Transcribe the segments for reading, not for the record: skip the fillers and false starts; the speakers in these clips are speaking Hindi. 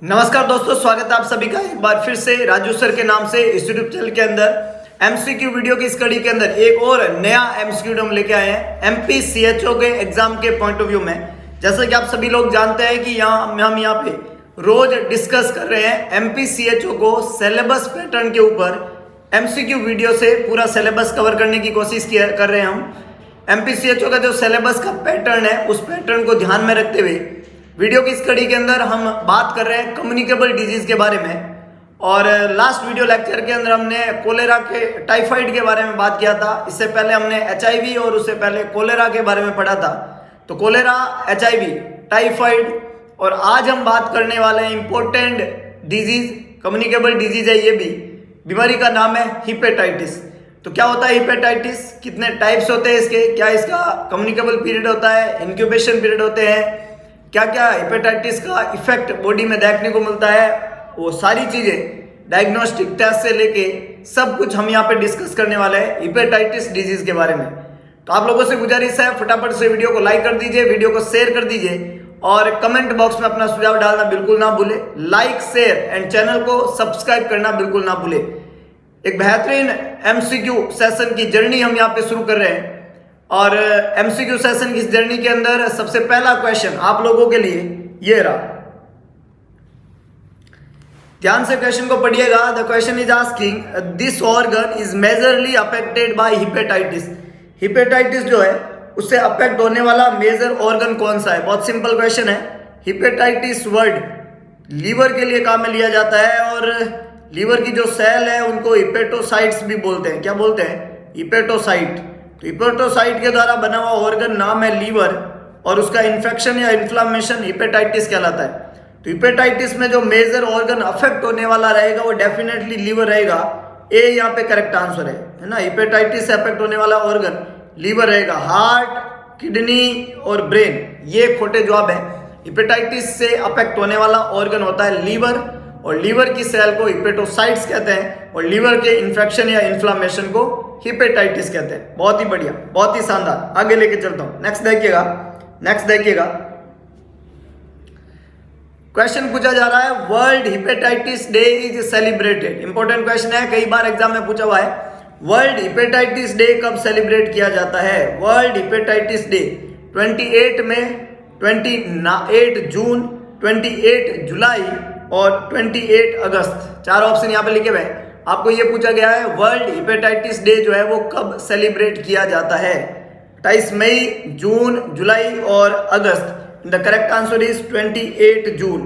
नमस्कार दोस्तों, स्वागत है आप सभी का एक बार फिर से राजू सर के नाम से इस यूट्यूब चैनल के अंदर एमसीक्यू वीडियो की इस कड़ी के अंदर एक और नया एमसीक्यू हम लेके आए हैं एमपी सीएचओ के एग्जाम के पॉइंट ऑफ व्यू में। जैसा कि आप सभी लोग जानते हैं कि हम यहाँ पे रोज डिस्कस कर रहे हैं एमपी सीएचओ को सिलेबस पैटर्न के ऊपर एमसीक्यू वीडियो से पूरा सिलेबस कवर करने की कोशिश कर रहे हैं हम। एमपी सीएचओ का जो सिलेबस का पैटर्न है उस पैटर्न को ध्यान में रखते हुए वीडियो की इस कड़ी के अंदर हम बात कर रहे हैं कम्युनिकेबल डिजीज के बारे में। और लास्ट वीडियो लेक्चर के अंदर हमने कोलेरा के टाइफाइड के बारे में बात किया था। इससे पहले हमने एचआईवी और उससे पहले कोलेरा के बारे में पढ़ा था। तो कोलेरा, एचआईवी, टाइफाइड और आज हम बात करने वाले हैं इंपॉर्टेंट डिजीज, कम्युनिकेबल डिजीज है ये भी। बीमारी का नाम है हिपेटाइटिस। तो क्या होता है हिपेटाइटिस, कितने टाइप्स होते हैं इसके, क्या इसका कम्युनिकेबल पीरियड होता है, इंक्यूबेशन पीरियड होते हैं, क्या क्या हेपेटाइटिस का इफेक्ट बॉडी में देखने को मिलता है, वो सारी चीजें डायग्नोस्टिक टेस्ट से लेके सब कुछ हम यहाँ पे डिस्कस करने वाले हैं हेपेटाइटिस डिजीज के बारे में। तो आप लोगों से गुजारिश है फटाफट से वीडियो को लाइक कर दीजिए, वीडियो को शेयर कर दीजिए और कमेंट बॉक्स में अपना सुझाव डालना बिल्कुल ना भूले। लाइक, शेयर एंड चैनल को सब्सक्राइब करना बिल्कुल ना भूले। एक बेहतरीन एमसीक्यू सेशन की जर्नी हम यहाँ पे शुरू कर रहे हैं और एमसीक्यू सेशन की इस जर्नी के अंदर सबसे पहला क्वेश्चन आप लोगों के लिए ये रहा। ध्यान से क्वेश्चन को पढ़िएगा। The question is asking this organ is majorly affected by hepatitis. Hepatitis जो है उससे अफेक्ट होने वाला मेजर ऑर्गन कौन सा है। बहुत सिंपल क्वेश्चन है। हिपेटाइटिस वर्ड लीवर के लिए काम में लिया जाता है और लीवर की जो सेल है उनको हिपेटोसाइट्स भी बोलते हैं। क्या बोलते हैं? हिपेटोसाइट। तो हिपेटोसाइट के द्वारा बना हुआ ऑर्गन नाम है लीवर और उसका इन्फेक्शन या इन्फ्लामेशन हिपेटाइटिस कहलाता है। तो हिपेटाइटिस में जो मेजर ऑर्गन अफेक्ट होने वाला रहेगा वो डेफिनेटली लीवर रहेगा। ए यहाँ पे करेक्ट आंसर है ना। हिपेटाइटिस से अफेक्ट होने वाला ऑर्गन लीवर रहेगा। हार्ट, किडनी और ब्रेन ये खोटे जवाब है। हिपेटाइटिस से अफेक्ट होने वाला ऑर्गन होता है लीवर और लीवर की सेल को हिपेटोसाइट्स कहते हैं और लीवर के इन्फेक्शन या इन्फ्लामेशन को हिपेटाइटिस कहते हैं। बहुत ही बढ़िया, बहुत ही शानदार। आगे लेके चलता हूं। नेक्स्ट देखिएगा। क्वेश्चन पूछा जा रहा है world hepatitis day is celebrated. Important question है, कई बार एग्जाम में पूछा हुआ है। वर्ल्ड हिपेटाइटिस डे कब सेलिब्रेट किया जाता है? वर्ल्ड हिपेटाइटिस डे 28 मई, 28 जून, 28 जुलाई और 28 अगस्त। चार ऑप्शन यहाँ पे लिखे हुए हैं। आपको ये पूछा गया है वर्ल्ड हिपेटाइटिस डे जो है वो कब सेलिब्रेट किया जाता है? 28 मई, जून, जुलाई और अगस्त। The correct answer is 28 June.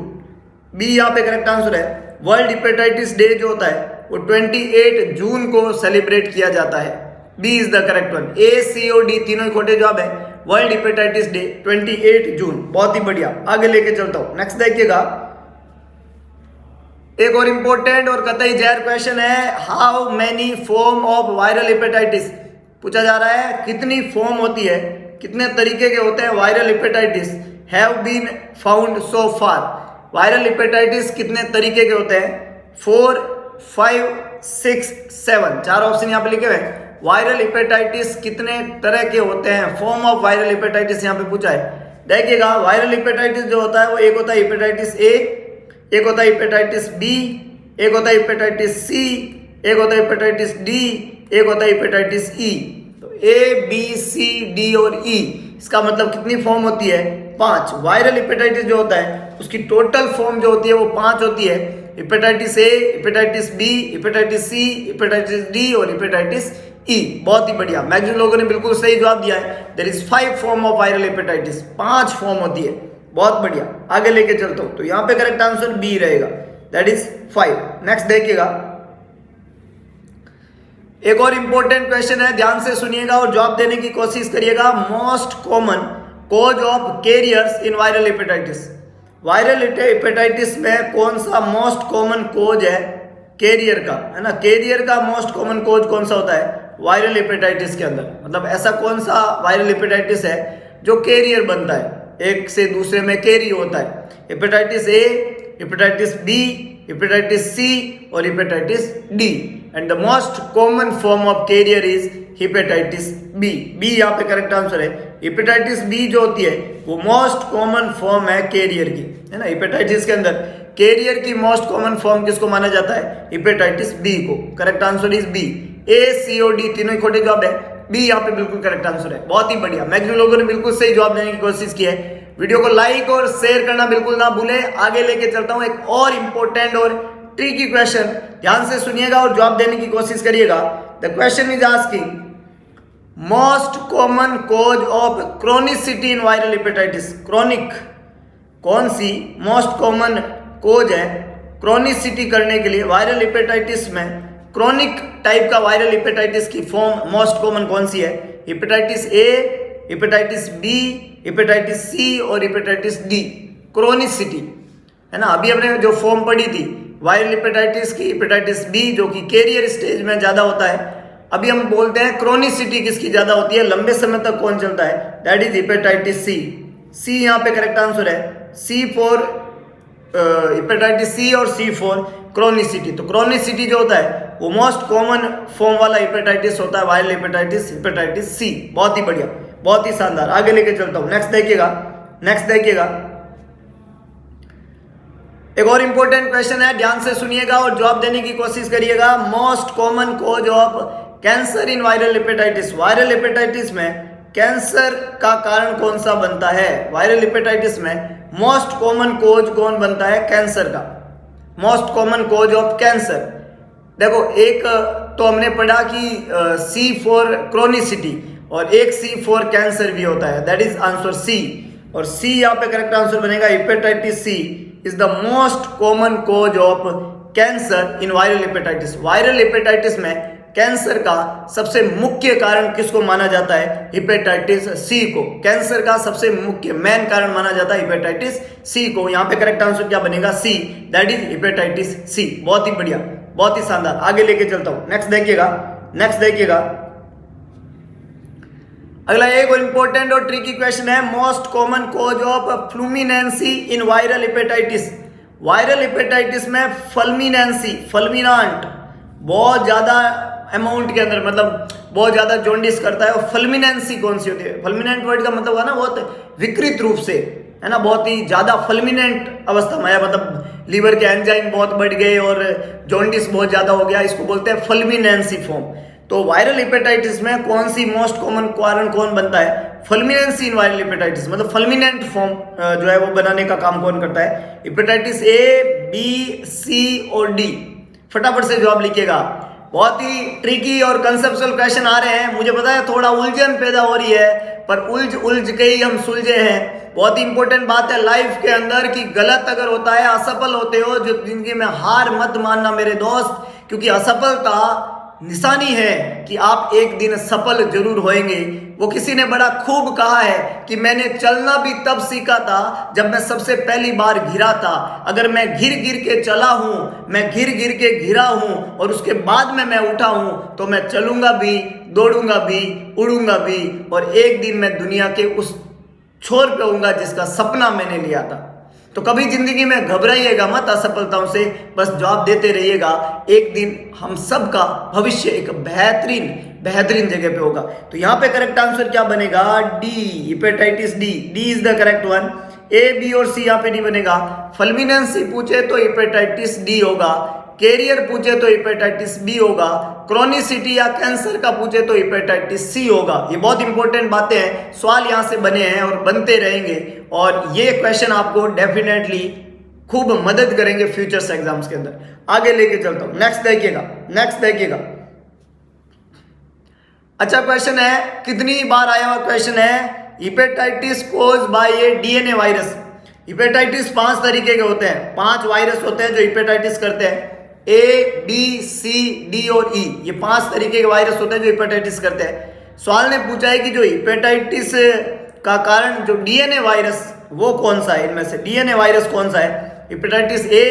B यहाँ पे करेक्ट आंसर है। वर्ल्ड हिपेटाइटिस डे जो होता है वो 28 जून को सेलिब्रेट किया जाता है। B is the correct one. A, C और डी तीनों ही खोटे जवाब है। World hepatitis day 28 June. बहुत ही बढ़िया। आगे लेके चलता हूं। नेक्स्ट देखिएगा। एक और इंपॉर्टेंट और कतई जहर क्वेश्चन है। How many form of viral hepatitis. पूछा जा रहा है कितनी फॉर्म होती है, कितने तरीके के होते हैं viral hepatitis have been found so far. Viral hepatitis कितने तरीके के होते हैं? 4, 5, 6, 7। चार ऑप्शन यहाँ पे लिखे हुए हैं। वायरल हेपेटाइटिस कितने तरह के होते हैं? फॉर्म ऑफ वायरल हेपेटाइटिस यहाँ पे पूछा है। देखिएगा, वायरल हेपेटाइटिस जो होता है वो एक होता है हेपेटाइटिस ए, एक होता है हेपेटाइटिस बी, एक होता है हेपेटाइटिस सी, एक होता है हेपेटाइटिस डी, एक होता है हेपेटाइटिस ई। तो ए, बी, सी, डी और ई, इसका मतलब कितनी फॉर्म होती है? 5। वायरल हेपेटाइटिस जो होता है उसकी टोटल फॉर्म जो होती है वो 5 होती है। Hepatitis A, hepatitis B, hepatitis C, hepatitis D और हेपेटाइटिस ई। बहुत ही बढ़िया, मैक्सिमम लोगों ने बिल्कुल सही जवाब दिया है। There is 5 form of viral hepatitis. 5 form होती है। बहुत बढ़िया। आगे लेके चलता हूं। तो यहां पे करेक्ट आंसर बी रहेगा, दैट इज 5। नेक्स्ट देखिएगा। एक और इंपॉर्टेंट क्वेश्चन है, ध्यान से सुनिएगा और जवाब देने की कोशिश करिएगा। Most common cause of carriers in viral hepatitis. Viral hepatitis में कौन सा मोस्ट कॉमन कॉज है कैरियर का, है ना? कैरियर का मोस्ट कॉमन कॉज कौन सा होता है वायरल हेपेटाइटिस के अंदर? मतलब ऐसा कौन सा वायरल हेपेटाइटिस है जो कैरियर बनता है, एक से दूसरे में कैरी होता है? Hepatitis A, hepatitis B, hepatitis C और hepatitis D. And the most common form of carrier is hepatitis B. B यहाँ पे करेक्ट आंसर है। हेपेटाइटिस बी जो होती है वो मोस्ट कॉमन फॉर्म है कैरियर की, है ना। हेपेटाइटिस के अंदर कैरियर की मोस्ट कॉमन फॉर्म किसको माना जाता है? हेपेटाइटिस बी को। Correct answer is B. A, C और डी तीनों ही खोटे जवाब है, बी यहाँ पे बिल्कुल करेक्ट आंसर है। बहुत ही बढ़िया, मैक्सिमम लोगों ने बिल्कुल सही जवाब देने की कोशिश की है। वीडियो को लाइक और शेयर करना बिल्कुल ना भूले। आगे लेके चलता हूं एक और इंपॉर्टेंट और ट्रिकी क्वेश्चन, ध्यान से सुनिएगा और जवाब देने की कोशिश करिएगा। The question is asking most common cause of chronicity in viral hepatitis. Chronic कौन सी मोस्ट कॉमन कॉज है क्रोनिसिटी करने के लिए वायरल हेपेटाइटिस में? क्रोनिक टाइप का वायरल हेपेटाइटिस की फॉर्म मोस्ट कॉमन कौन सी है? Hepatitis A, hepatitis B, hepatitis C और हेपेटाइटिस डी। क्रोनिसिटी, है ना। अभी हमने जो फॉर्म पढ़ी थी वायरल हेपेटाइटिस की, हेपेटाइटिस बी जो कि कैरियर स्टेज में ज्यादा होता है। अभी हम बोलते हैं क्रोनिसिटी किसकी ज्यादा होती है, लंबे समय तक कौन चलता है? That is hepatitis C. C यहाँ पे करेक्ट आंसर है। सी फॉर हेपेटाइटिस सी और सी फॉर क्रोनिसिटी। तो क्रोनिसिटी जो होता है वो मोस्ट कॉमन फॉर्म वाला हेपेटाइटिस होता है वायरल हेपेटाइटिस, हेपेटाइटिस सी। बहुत ही बढ़िया, बहुत ही शानदार। आगे लेके चलता हूं। नेक्स्ट देखिएगा, नेक्स्ट देखिएगा। एक और इंपॉर्टेंट क्वेश्चन है, ध्यान से सुनिएगा और जवाब देने की कोशिश करिएगा। Most common cause of cancer in viral hepatitis. Viral hepatitis में कैंसर का कारण कौन सा बनता है? वायरल हेपेटाइटिस में मोस्ट कॉमन कॉज कौन बनता है? कैंसर का। Most common cause of cancer, देखो एक तो हमने पढ़ा कि सी फॉर क्रोनिसिटी और एक सी फॉर कैंसर भी होता है, दैट इज आंसर सी। और सी यहाँ पे करेक्ट आंसर बनेगा। Hepatitis C is the most common cause of cancer in viral hepatitis. Viral hepatitis में कैंसर का सबसे मुख्य कारण किसको माना जाता है? हेपेटाइटिस सी को। कैंसर का सबसे मुख्य मेन कारण माना जाता है हेपेटाइटिस सी को। यहाँ पे करेक्ट आंसर क्या बनेगा? सी, दैट इज हेपेटाइटिस सी। बहुत ही बढ़िया, बहुत ही शानदार। आगे लेके चलता हूं। नेक्स्ट देखिएगा, नेक्स्ट देखिएगा। अगला एक और इंपॉर्टेंट और ट्रिकी क्वेश्चन है, most common cause of fulminancy in viral hepatitis. Viral hepatitis में फल्मिनेंसी, फल्मिनांट बहुत ज्यादा अमाउंट के अंदर, मतलब बहुत ज्यादा जॉन्डिस करता है। और फल्मिनेंसी कौन सी होती है? फल्मिनेंट वर्ड का मतलब है ना बहुत विकृत रूप से, है ना, बहुत ही ज्यादा फल्मिनेंट अवस्था में है, मतलब लीवर के एंजाइम बहुत बढ़ गए और जॉन्डिस बहुत ज्यादा हो गया, इसको बोलते हैं फल्मिनेंसी फॉर्म। तो वायरल हेपेटाइटिस में कौन सी मोस्ट कॉमन कारण कौन बनता है? फल्मिनेंसी इन वायरल हेपेटाइटिस, मतलब फल्मिनेंट फॉर्म जो है वो बनाने का काम कौन करता है? हेपेटाइटिस ए, बी, सी और डी। फटाफट से जवाब लिखिएगा। बहुत ही ट्रिकी और कंसेप्चुअल क्वेश्चन आ रहे हैं, मुझे पता है थोड़ा उलझन पैदा हो रही है, पर उलझ के ही हम सुलझे हैं। बहुत ही इंपॉर्टेंट बात है लाइफ के अंदर कि गलत अगर होता है, असफल होते हो जो जिंदगी में, हार मत मानना मेरे दोस्त, क्योंकि असफलता निशानी है कि आप एक दिन सफल जरूर होएंगे। वो किसी ने बड़ा खूब कहा है कि मैंने चलना भी तब सीखा था जब मैं सबसे पहली बार गिरा था। अगर मैं गिर के चला हूं, मैं गिर के गिरा हूं और उसके बाद में मैं उठा हूं, तो मैं चलूंगा भी, दौड़ूंगा भी, उड़ूंगा भी और एक दिन मैं दुनिया के उस छोर पे होऊंगा जिसका सपना मैंने लिया था। तो कभी जिंदगी में घबराइएगा मत असफलताओं से, बस जवाब देते रहिएगा। एक दिन हम सब का भविष्य एक बेहतरीन जगह पे होगा। तो यहाँ पे करेक्ट आंसर क्या बनेगा? D, hepatitis D. D is the correct one. A, B और सी यहाँ पे नहीं बनेगा। फल्मिनेंसी पूछे तो हेपेटाइटिस डी होगा, कैरियर पूछे तो हेपेटाइटिस बी होगा, क्रोनिसिटी या कैंसर का पूछे तो हेपेटाइटिस सी होगा। ये बहुत इंपॉर्टेंट बातें हैं, सवाल यहाँ से बने हैं और बनते रहेंगे और ये क्वेश्चन आपको डेफिनेटली खूब मदद करेंगे फ्यूचर्स एग्जाम्स के अंदर। आगे लेके चलता हूं। नेक्स्ट देखिएगा, नेक्स्ट देखिएगा। अच्छा क्वेश्चन है, कितनी बार आया हुआ क्वेश्चन है, hepatitis cause by A DNA virus. Hepatitis 5 तरीके के होते हैं, 5 वायरस होते हैं जो हेपेटाइटिस करते हैं। ए, बी, सी, डी और ई, ये 5 तरीके के वायरस होते हैं जो हेपेटाइटिस करते हैं। सवाल ने पूछा है कि जो हेपेटाइटिस का कारण जो डीएनए वायरस, वो कौन सा है? इनमें से डीएनए वायरस कौन सा है? Hepatitis A,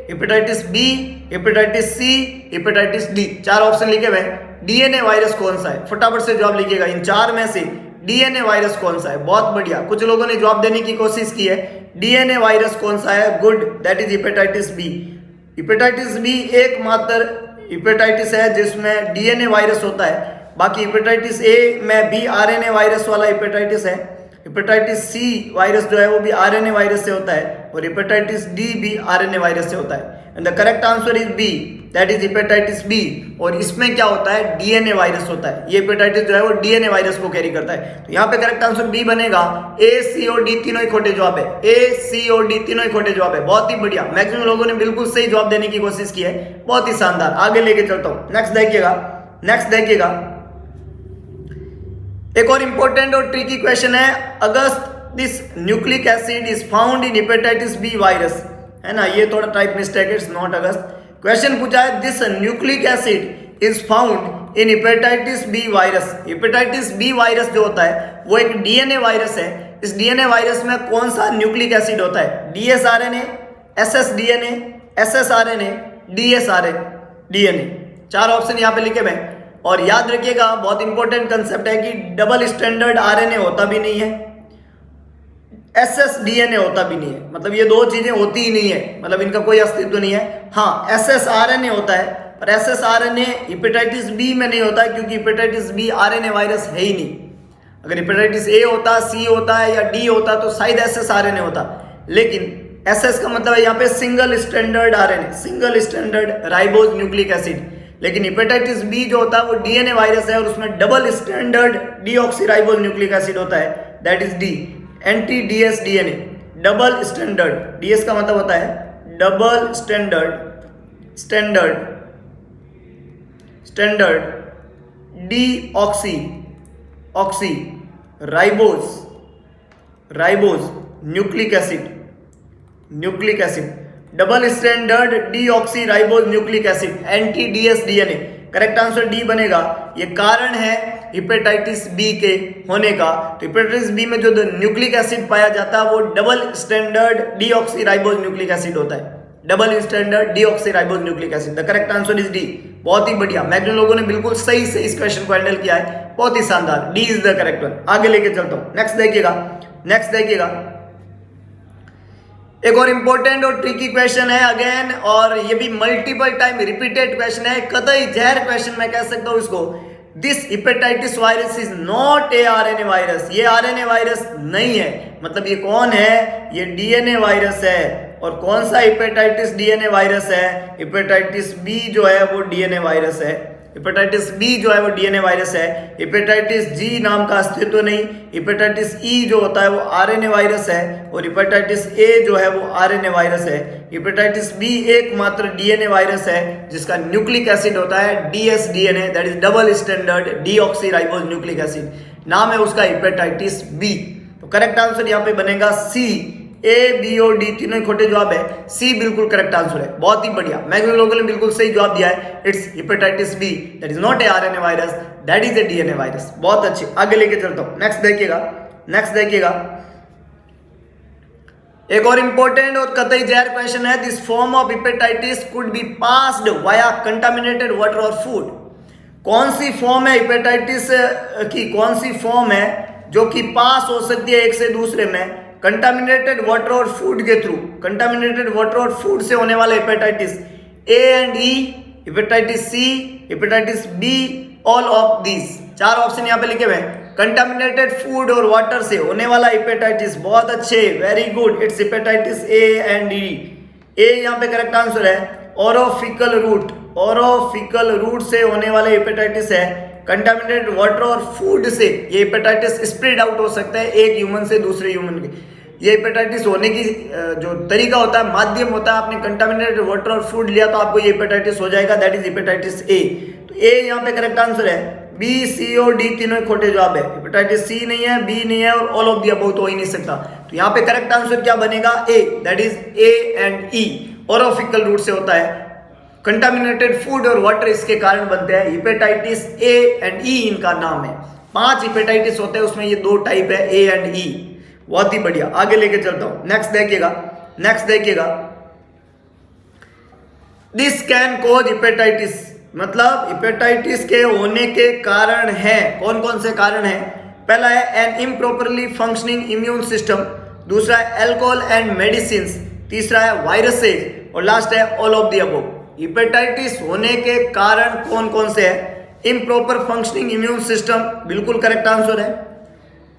hepatitis B, hepatitis C, hepatitis D. 4 option लिखे हुए हैं। डीएनए वायरस कौन सा है? फटाफट से जवाब लिखिएगा। इन 4 में से डीएनए वायरस कौन सा है? बहुत बढ़िया, कुछ लोगों ने जवाब देने की कोशिश की है। डीएनए वायरस कौन सा है? Good, that is hepatitis B. Hepatitis B एकमात्र हेपेटाइटिस है जिसमें डीएनए वायरस होता है, बाकी हेपेटाइटिस ए में भी आरएनए वायरस वाला हेपेटाइटिस है। हेपेटाइटिस सी वायरस जो है वो भी आरएनए वायरस से होता है, और हेपेटाइटिस डी भी आरएनए वायरस से होता है। And the correct answer is B, that is hepatitis B. और इसमें क्या होता है, डीएनए वायरस होता है। ये हेपेटाइटिस जो है वो डीएनए वायरस को कैरी करता है। तो यहाँ पे करेक्ट आंसर बी बनेगा। ए, सी और डी तीनों ही खोटे जवाब है। ए, सी और डी तीनों ही खोटे जवाब है। बहुत ही बढ़िया, मैक्सिमम लोगों ने बिल्कुल सही जवाब देने की कोशिश की है, बहुत ही शानदार। आगे लेके चलता हूँ, नेक्स्ट देखिएगा, नेक्स्ट देखिएगा। एक और इंपॉर्टेंट और ट्रिकी क्वेश्चन है, August this nucleic acid is found in hepatitis B virus, है ना, ये थोड़ा टाइप मिस्टेक है, इट्स नॉट अगस्त। क्वेश्चन पूछा है this nucleic acid is found in hepatitis B virus. Hepatitis B virus जो होता है वो एक डीएनए वायरस है। इस डीएनए वायरस में कौन सा न्यूक्लिक एसिड होता है, डीएसआरएनए, एसएसडीएनए, एसएसआरएनए, डीएसआरएनए। चार ऑप्शन यहाँ पे लिखे हुए हैं। और याद रखिएगा, बहुत इंपॉर्टेंट कंसेप्ट है कि डबल स्टैंडर्ड आरएनए होता भी नहीं है, एसएसडीएनए होता भी नहीं है, मतलब ये दो चीजें होती ही नहीं है, मतलब इनका कोई अस्तित्व नहीं है। हाँ, एसएसआरएनए होता है, पर एसएसआरएनए हेपेटाइटिस बी में नहीं होता है, क्योंकि हेपेटाइटिस बी आरएनए वायरस है ही नहीं। अगर हेपेटाइटिस ए होता, सी होता है या डी होता तो शायद एसएसआरएनए होता, लेकिन एसएस का मतलब है यहाँ पे single standard RNA, single standard ribose nucleic acid. लेकिन हेपेटाइटिस बी जो होता है वो डीएनए वायरस है, और उसमें double standard deoxyribose nucleic acid होता है, that is D, anti DS DNA. Double standard, DS का मतलब होता है double standard deoxy ribose nucleic acid, double standard deoxy ribose nucleic acid, anti DS DNA. Correct answer D बनेगा। ये कारण है हेपेटाइटिस बी के होने का। तो हेपेटाइटिस बी में जो न्यूक्लिक एसिड पाया जाता है वो double standard deoxy ribose nucleic acid होता है, double standard deoxy ribose nucleic acid. The correct answer is D. बहुत ही बढ़िया, मैक्सिमम लोगों ने बिल्कुल सही से इस क्वेश्चन को हैंडल किया है, बहुत ही शानदार। D is the correct one. आगे लेके चलता हूं, नेक्स्ट देखिएगा। एक और इंपॉर्टेंट और ट्रिकी क्वेश्चन है अगेन, और ये भी मल्टीपल टाइम रिपीटेड क्वेश्चन है, कतई जहर क्वेश्चन मैं कह सकता हूं इसको। This hepatitis virus is not a RNA virus, ये आरएनए वायरस नहीं है। मतलब ये कौन है, ये डीएनए वायरस है। और कौन सा हेपेटाइटिस डीएनए वायरस है, हेपेटाइटिस बी जो है वो डीएनए वायरस है। हेपेटाइटिस बी जो है वो डीएनए वायरस है। हेपेटाइटिस जी नाम का अस्तित्व नहीं। हेपेटाइटिस ई जो होता है वो आरएनए वायरस है, और हेपेटाइटिस ए जो है वो आरएनए वायरस है। हेपेटाइटिस बी एकमात्र डीएनए वायरस है जिसका न्यूक्लिक एसिड होता है dsDNA, that is double standard deoxyribose nucleic acid, नाम है उसका हेपेटाइटिस बी। तो करेक्ट आंसर यहाँ पे बनेगा सी। ए, बी और डी तीनों ही खोटे जवाब है, सी बिल्कुल करेक्ट आंसर है। बहुत ही बढ़िया, मैक्सिमम लोगों ने बिल्कुल सही जवाब दिया है, it's hepatitis B, that is not a RNA virus, that is a DNA virus. बहुत अच्छे, आगे लेके चलता हूं, नेक्स्ट देखिएगा। एक और इंपॉर्टेंट और कतई जहर क्वेश्चन है, this form of hepatitis could be passed via contaminated water और फूड। कौन सी फॉर्म है हेपेटाइटिस की, कौन सी फॉर्म है जो कि पास हो सकती है एक से दूसरे में कंटामिनेटेड वाटर और फूड के थ्रू। कंटामिनेटेड वाटर और फूड से होने वाला hepatitis, A and E, hepatitis C, hepatitis B, all of these. चार ऑप्शन यहाँ पे लिखे हुए हैं। कंटामिनेटेड फूड और वाटर से होने वाला हेपेटाइटिस, बहुत अच्छे, very good, it's hepatitis A and E. A यहाँ पे करेक्ट आंसर है। ओरोफिकल रूट से होने वाला हेपेटाइटिस है। कंटामिनेटेड वाटर और फूड से ये हेपेटाइटिस स्प्रेड आउट हो सकता है एक ह्यूमन से दूसरे ह्यूमन के। ये हेपेटाइटिस होने की जो तरीका होता है, माध्यम होता है, आपने कंटामिनेटेड वाटर और फूड लिया तो आपको ये हेपेटाइटिस हो जाएगा, दैट इज हेपेटाइटिस ए। तो ए यहाँ पे करेक्ट आंसर है। बी, सी और डी तीनों खोटे जवाब है। हेपेटाइटिस सी नहीं है, बी नहीं है, और ऑल ऑफ दी अबव तो हो ही नहीं सकता। तो यहाँ पे करेक्ट आंसर क्या बनेगा, A, that is A and E. Orofaecal route से होता है, कंटामिनेटेड फूड और वाटर इसके कारण बनते हैं। हेपेटाइटिस ए एंड ई इनका नाम है। 5 हेपेटाइटिस होते हैं, उसमें ये 2 टाइप है, ए एंड ई। बहुत ही बढ़िया, आगे लेके चलता हूं, नेक्स्ट देखिएगा। दिस कैन कॉज हेपेटाइटिस, मतलब हेपेटाइटिस के होने के कारण है। कौन कौन से कारण है? पहला है an improperly functioning immune system, दूसरा है अल्कोहल एंड मेडिसिन, तीसरा है वायरसेज, और लास्ट है all of the above. Hepatitis होने के कारण कौन कौन से है? इम्प्रॉपर फंक्शनिंग इम्यून सिस्टम, बिल्कुल करेक्ट आंसर है।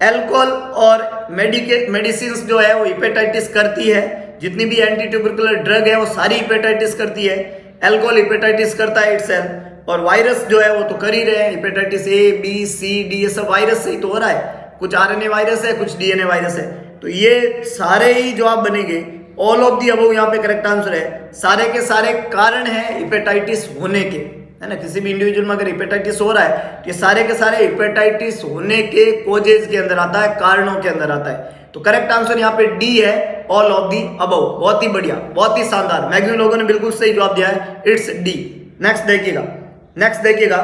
अल्कोहल और मेडिसिन जो है वो हिपेटाइटिस करती है, जितनी भी एंटी ट्यूबरकुलर ड्रग है वो सारी हिपेटाइटिस करती है। अल्कोहल हिपेटाइटिस करता है इटसेल्फ, और वायरस जो है वो तो कर ही रहे हैं, hepatitis A B C D, ये सब वायरस से ही तो हो रहा है। कुछ आरएनए वायरस है, कुछ डीएनए वायरस है, तो ये सारे ही जवाब बनेंगे। ऑल ऑफ दी अबव यहाँ पे करेक्ट आंसर है। सारे के सारे कारण हैं हिपेटाइटिस होने के, है ना। किसी भी इंडिविजुअल में अगर हिपेटाइटिस हो रहा है तो ये सारे के सारे हिपेटाइटिस होने के कोजेज के अंदर आता है, कारणों के अंदर आता है। तो करेक्ट आंसर यहाँ पे डी है, ऑल ऑफ दी अबव। बहुत ही बढ़िया, बहुत ही शानदार, मैक्सिमम लोगों ने बिल्कुल सही जवाब दिया है, इट्स डी। नेक्स्ट देखिएगा,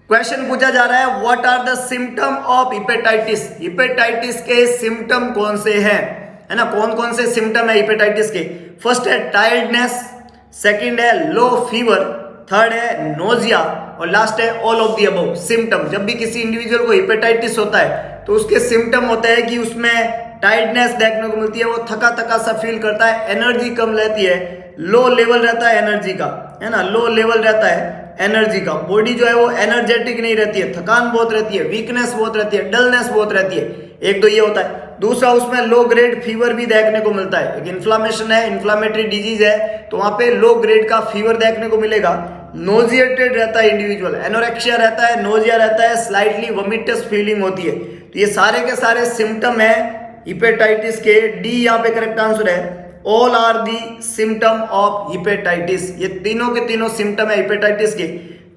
क्वेश्चन पूछा जा रहा है what are the symptom of hepatitis. Hepatitis के सिम्टम कौन से हैं, है ना, कौन कौन से सिम्टम है हिपेटाइटिस के? फर्स्ट है टायर्डनेस, सेकंड है लो फीवर, थर्ड है नोजिया, और लास्ट है all of the above. Symptom, जब भी किसी इंडिविजुअल को हिपेटाइटिस होता है तो उसके सिम्टम होते हैं कि उसमें टायर्डनेस देखने को मिलती है, वो थका थका सा फील करता है, एनर्जी कम रहती है, लो लेवल रहता है एनर्जी का, है ना, लो लेवल रहता है एनर्जी का। बॉडी जो है वो एनर्जेटिक नहीं रहती है, थकान बहुत रहती है, वीकनेस बहुत रहती है, डलनेस बहुत रहती है। एक तो ये होता है। दूसरा, उसमें लो ग्रेड फीवर भी देखने को मिलता है। एक इन्फ्लामेशन है, इन्फ्लामेटरी डिजीज है, तो वहां पे लो ग्रेड का फीवर देखने को मिलेगा। नोजिएटेड रहता है इंडिविजुअल, एनोरेक्सिया रहता है, नोजिया रहता है, स्लाइटली वोमिटस फीलिंग होती है। तो ये सारे के सारे सिम्टम है हिपेटाइटिस के। डी यहाँ पे करेक्ट आंसर है। All are the symptom of hepatitis, ये तीनों के तीनों सिम्टम है हिपेटाइटिस के।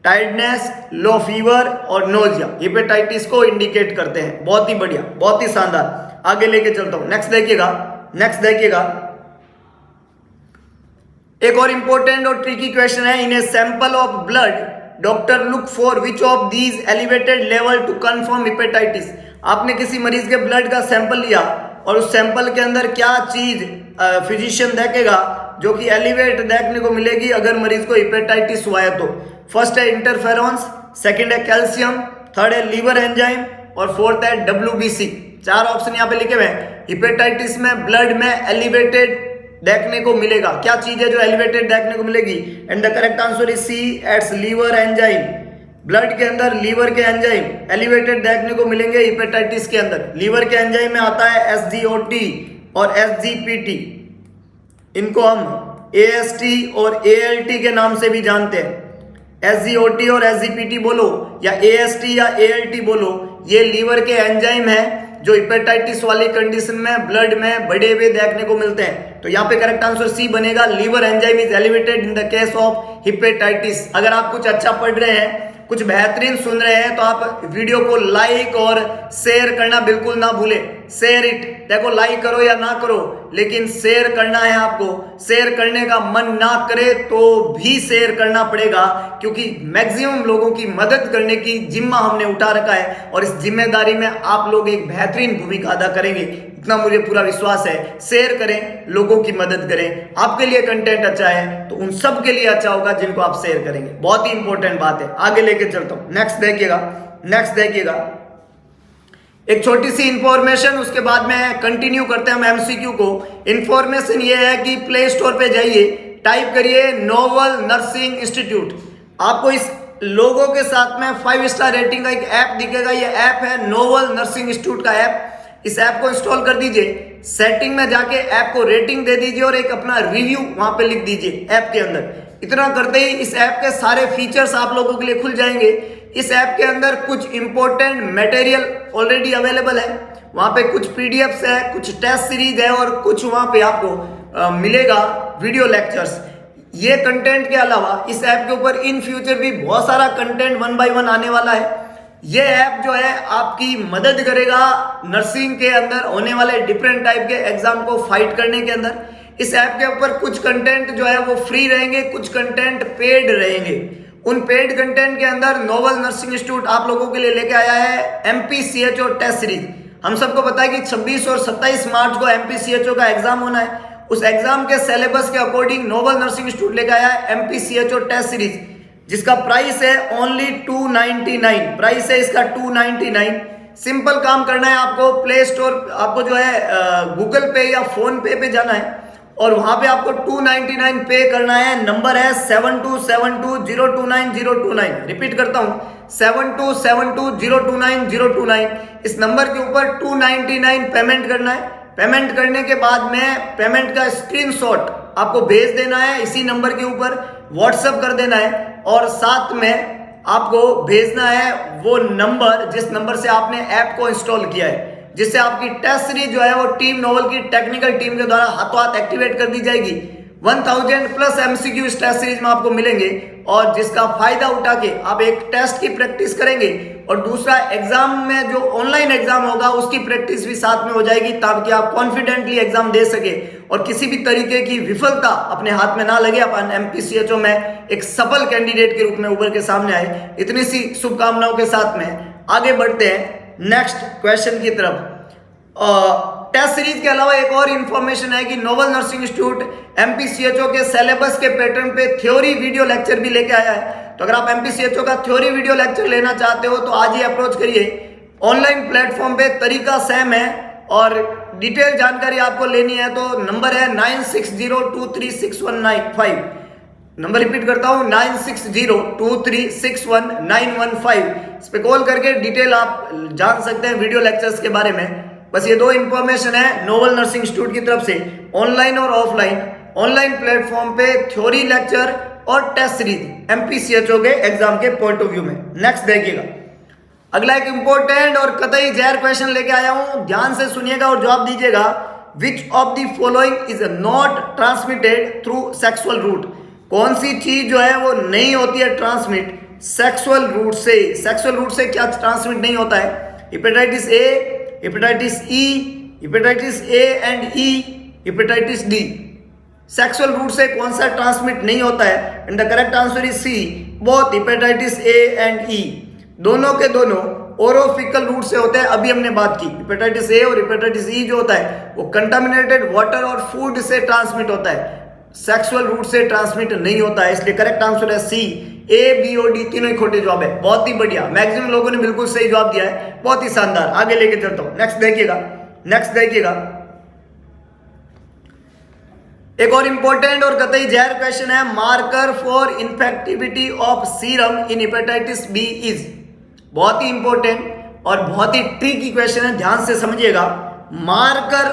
टायर्डनेस, लो फीवर और नोजिया हिपेटाइटिस को इंडिकेट करते हैं। बहुत ही बढ़िया, बहुत ही शानदार, आगे लेके चलता हूं। नेक्स्ट देखिएगा, एक और इंपॉर्टेंट और ट्रिकी क्वेश्चन है। In a sample of blood doctor look for which of these elevated level to confirm hepatitis. आपने किसी मरीज के ब्लड का सैंपल लिया और उस सैंपल के अंदर क्या चीज फिजिशियन देखेगा जो कि एलिवेट देखने को मिलेगी अगर मरीज को हिपेटाइटिस हुआ है तो? फर्स्ट है इंटरफेरॉन्स, सेकंड है कैल्शियम, थर्ड है लीवर एंजाइम और फोर्थ है WBC। चार ऑप्शन यहाँ पे लिखे हुए हैं। हिपेटाइटिस में ब्लड में एलिवेटेड देखने को मिलेगा, क्या चीज है जो एलिवेटेड देखने को मिलेगी? And the correct answer is C, it's liver enzyme. Blood के अंदर लीवर के एंजाइम एलिवेटेड देखने को मिलेंगे हिपेटाइटिस के अंदर। लीवर के एंजाइम में आता है SGOT और SGPT, इनको हम AST और ALT के नाम से भी जानते हैं। SGOT और SGPT बोलो या AST या ALT बोलो, ये लीवर के एंजाइम है जो हिपेटाइटिस वाली कंडीशन में ब्लड में बढ़े हुए देखने को मिलते हैं। तो यहाँ पे करेक्ट आंसर सी बनेगा, liver enzyme is elevated in the case of hepatitis. अगर आप कुछ अच्छा पढ़ रहे हैं, कुछ बेहतरीन सुन रहे हैं, तो आप वीडियो को लाइक और शेयर करना बिल्कुल ना भूलें। शेयर इट, देखो लाइक करो या ना करो, लेकिन शेयर करना है आपको। शेयर करने का मन ना करे तो भी शेयर करना पड़ेगा, क्योंकि मैक्सिमम लोगों की मदद करने की जिम्मा हमने उठा रखा है और इस जिम्मेदारी में आप लोग एक बेहतरीन भूमिका अदा करेंगे, इतना मुझे पूरा विश्वास है। शेयर करें, लोगों की मदद करें। आपके लिए कंटेंट अच्छा है तो उन सब के लिए अच्छा होगा जिनको आप शेयर करेंगे। बहुत ही इंपॉर्टेंट बात है, आगे लेके चलता हूं। नेक्स्ट देखिएगा, एक छोटी सी इंफॉर्मेशन, उसके बाद में कंटिन्यू करते हैं हम एमसीक्यू को। इंफॉर्मेशन ये है कि प्ले स्टोर पे जाइए, टाइप करिए नोवल नर्सिंग इंस्टीट्यूट। आपको इस लोगों के साथ में 5 स्टार रेटिंग का एक ऐप दिखेगा। ये ऐप है नोवल नर्सिंग इंस्टीट्यूट का ऐप। इस ऐप को इंस्टॉल कर दीजिए, सेटिंग में जाके ऐप को रेटिंग दे दीजिए और एक अपना रिव्यू वहां पे लिख दीजिए ऐप के अंदर। इतना करते ही इस ऐप के सारे फीचर्स आप लोगों के लिए खुल जाएंगे। इस ऐप के अंदर कुछ इंपॉर्टेंट मटेरियल ऑलरेडी अवेलेबल है, वहां पे कुछ पीडीएफ्स है, कुछ टेस्ट सीरीज है और कुछ वहां पे आपको मिलेगा वीडियो लेक्चर्स। ये कंटेंट के अलावा इस ऐप के ऊपर इन फ्यूचर भी बहुत सारा कंटेंट 1 by 1 आने वाला है। ये ऐप जो है आपकी मदद करेगा नर्सिंग के अंदर होने वाले डिफरेंट टाइप के एग्जाम को फाइट करने के अंदर। इस ऐप के ऊपर कुछ कंटेंट जो है वो फ्री रहेंगे, कुछ कंटेंट पेड रहेंगे। उन पेड कंटेंट के अंदर नोवल नर्सिंग इंस्टीट्यूट आप लोगों के लिए लेके आया है MPCHO टेस्ट सीरीज। हम सबको पता है कि 26 और 27 मार्च को MPCHO का एग्जाम होना है। उस एग्जाम के सिलेबस के अकॉर्डिंग नोवल नर्सिंग इंस्टीट्यूट लेके आया है MPCHO टेस्ट सीरीज, जिसका प्राइस है ओनली 299। प्राइस है इसका 299। सिंपल काम करना है आपको, प्ले स्टोर आपको जो है गूगल पे या फोन पे जाना है और वहां पे आपको 299 पे करना है। नंबर है 7272029029। रिपीट करता हूं 7272029029। इस नंबर के ऊपर 299 पेमेंट करना है। पेमेंट करने के बाद में पेमेंट का स्क्रीनशॉट आपको भेज देना है, इसी नंबर के ऊपर व्हाट्सएप कर देना है, और साथ में आपको भेजना है वो नंबर जिस नंबर से आपने ऐप को इंस्टॉल किया है, जिससे आपकी टेस्ट सीरीज जो है वो टीम नोवेल की टेक्निकल टीम के द्वारा हाथों हाथ एक्टिवेट कर दी जाएगी। 1000 प्लस एमसीक्यू इस टेस्ट सीरीज में आपको मिलेंगे, और जिसका फायदा उठा के आप एक टेस्ट की प्रैक्टिस करेंगे और दूसरा एग्जाम में जो ऑनलाइन एग्जाम होगा उसकी प्रैक्टिस भी साथ में हो जाएगी, ताकि आप कॉन्फिडेंटली एग्जाम दे सके और किसी भी तरीके की विफलता अपने हाथ में ना लगे, अपन एमपीसीएचओ में एक सफल कैंडिडेट के रूप में उभर के सामने आए। इतनी सी शुभकामनाओं के साथ में आगे बढ़ते हैं नेक्स्ट क्वेश्चन की तरफ। टेस्ट सीरीज के अलावा एक और इंफॉर्मेशन है कि नोवेल नर्सिंग इंस्टीट्यूट एमपीसीएचओ के सिलेबस के पैटर्न पे थ्योरी वीडियो लेक्चर भी लेके आया है। तो अगर आप एमपीसीएचओ का थ्योरी वीडियो लेक्चर लेना चाहते हो तो आज ही अप्रोच करिए। ऑनलाइन प्लेटफॉर्म पे तरीका सेम है, और डिटेल जानकारी आपको लेनी है तो नंबर है 9602361915। नंबर रिपीट करता हूं 9602361915। इस पे कॉल करके डिटेल आप जान सकते हैं वीडियो लेक्चर्स के बारे में। बस ये दो इंफॉर्मेशन है नोवेल नर्सिंग इंस्टीट्यूट की तरफ से, ऑनलाइन और ऑफलाइन। ऑनलाइन प्लेटफॉर्म पे थ्योरी लेक्चर और टेस्ट सीरीज एमपीसीएचओ के एग्जाम के पॉइंट ऑफ व्यू में। नेक्स्ट देखिएगा, अगला एक इंपॉर्टेंट और कतई जहर क्वेश्चन लेके आया हूं, ध्यान से सुनिएगा और जवाब दीजिएगा। Which of the following is not transmitted through sexual route? कौन सी चीज जो है वो नहीं होती है ट्रांसमिट सेक्सुअल रूट से? सेक्सुअल रूट से क्या ट्रांसमिट नहीं होता है? Hepatitis A, hepatitis E, hepatitis A and E, hepatitis D. Sexual route से कौन सा ट्रांसमिट नहीं होता है? And the correct answer is C, both hepatitis A and E. दोनों के दोनों ओरोफिकल रूट से होते हैं, अभी हमने बात की। हेपेटाइटिस ए और हेपेटाइटिस ई जो होता है वो कंटामिनेटेड वाटर और फूड से ट्रांसमिट होता है, सेक्सुअल रूट से ट्रांसमिट नहीं होता है। इसलिए करेक्ट आंसर है सी, ए बी और डी तीनों ही खोटे जवाब है। बहुत ही बढ़िया, मैक्सिमम लोगों ने बिल्कुल सही जवाब दिया है, बहुत ही शानदार। आगे लेके चलता हूं, नेक्स्ट देखिएगा। नेक्स्ट देखिएगा, एक और इंपॉर्टेंट और कतई जहर क्वेश्चन है। Marker for infectivity of serum in hepatitis B is. बहुत ही इंपॉर्टेंट और बहुत ही ट्रिकी क्वेश्चन है, ध्यान से समझिएगा। मार्कर